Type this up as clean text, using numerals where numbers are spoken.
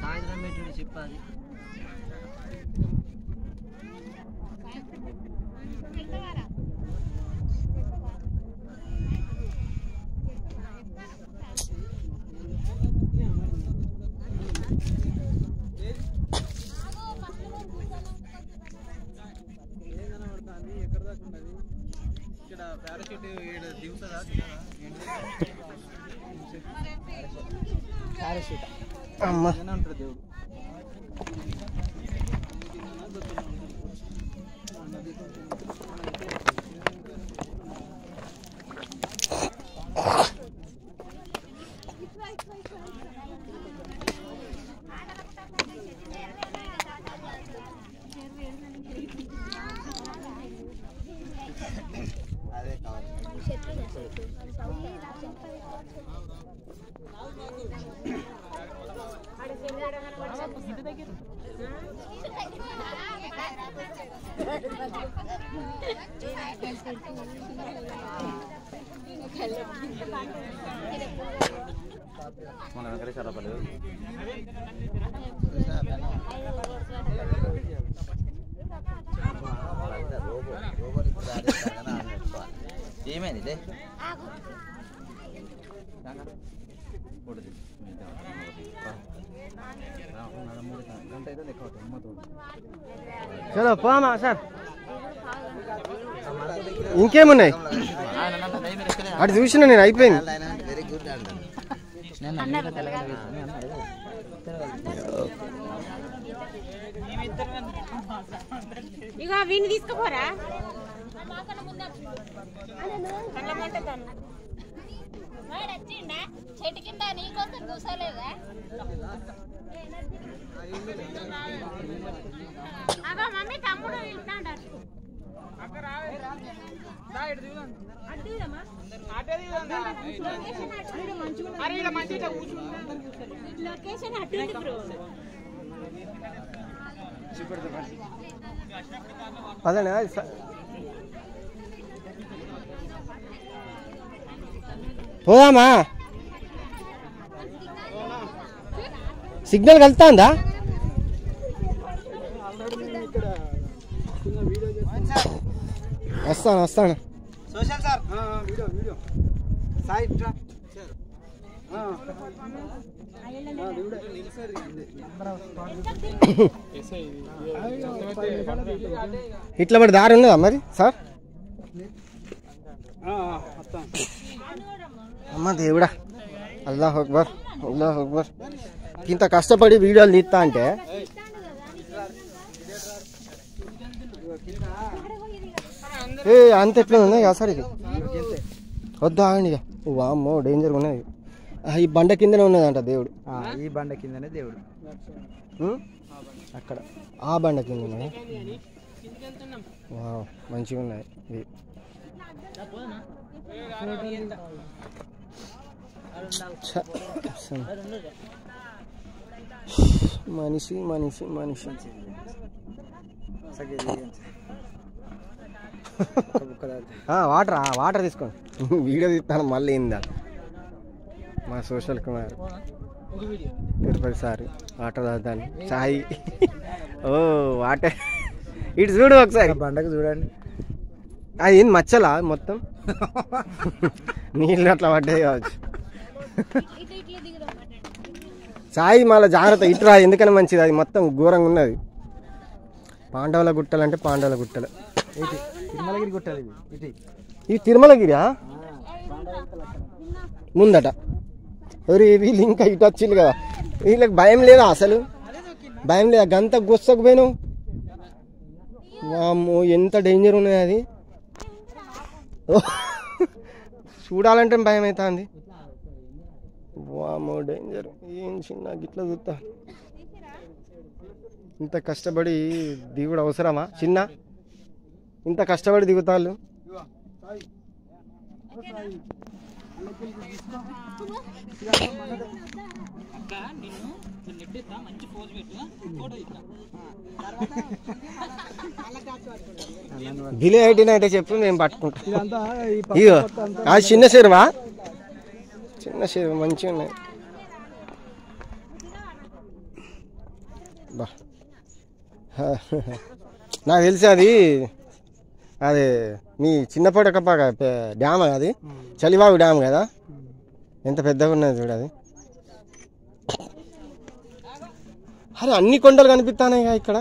సాయంత్రం పెట్టింది చెప్పాలి. అమ్మ మన వెంకటే చాలా పర్లేదు. ఏమైంది చలో పోమా సార్. ఇంకేమున్నాయి అటు చూసిన నేను అయిపోయింది. ఇక వీని తీసుకుపోరా చెట్టు కింద నీకోసం కూర్చోలేదా? అగో మమ్మీ తమ్ముడు వెళ్తాడు. లొకేషన్ అట్టుంది బ్రో. అదేనా పోదామా? సిగ్నల్ కలుతుందా? వస్తాను వస్తాను. ఇట్లా పడి దారి ఉన్నదా మరి సార్? అమ్మ దేవుడా, అల్లాహ్ అక్బర్ అల్లాహ్ అక్బర్. ఇంత కష్టపడి వీడియోలు తీస్తా అంటే అంత ఎట్లా ఉన్నాయి కదా సార్? ఇది వద్దు ఆగండి ఇక. వామ్మో డేంజర్ ఉన్నది. ఈ బండ కిందనే ఉన్నదంట దేవుడు. ఈ బండ కిందనే దేవుడు అక్కడ ఆ బండ కింద ఉన్నది. మంచిగా ఉన్నాయి ఇవి. మనిషి మనిషి మనిషి. వాటర్ వాటర్ తీసుకోండి. వీడియో తీస్తాను మళ్ళీ ఏందా మా social Kumar Tirupati sir. Water తాగుతాను చాయ్. ఓ వాటర్ ఇటు చూడు ఒకసారి. బండకు చూడండి. అది ఏంది మచ్చలా మొత్తం నీళ్ళు అట్లా పడ్డాయి కావచ్చు. చాయ్ మళ్ళీ జాగ్రత్త ఇటురా, ఎందుకని మంచిది. అది మొత్తం ఘోరంగా ఉన్నది. పాండవుల గుట్టలు అంటే పాండవుల గుట్టలు. తిరుమలగిరి గుట్టలు ఇది తిరుమలగిరియా? ముందట వీళ్ళు ఇంకా ఇటు వచ్చింది కదా. వీళ్ళకి భయం లేదా అసలు? భయం లేదా? గంత గుස්සకు పోయినావు. వామ్మో ఎంత డేంజర్ ఉన్నది అది. చూడాలంటే భయం అవుతుంది. వామ్మో డేంజర్. ఏం చిన్న గిట్లా చూస్తా. ఇంత కష్టపడి దిగుడు అవసరమా చిన్న? ఇంత కష్టపడి దిగుతాళ్ళు. బిలే 18 అయితే చెప్పు మేము పట్టుకుంటాం. ఇగో అది చిన్న చెరువా? చిన్న చెరువు మంచిగా ఉన్నాయి. బా నాకు తెలిసి అది అది మీ చిన్నపడకపాక డ్యామ్ అది, చలివాగు డ్యామ్ కదా, ఎంత పెద్దగా ఉన్నది చూడ అది. అరే అన్ని కొండలు కనిపిస్తున్నాయి ఇక్కడ.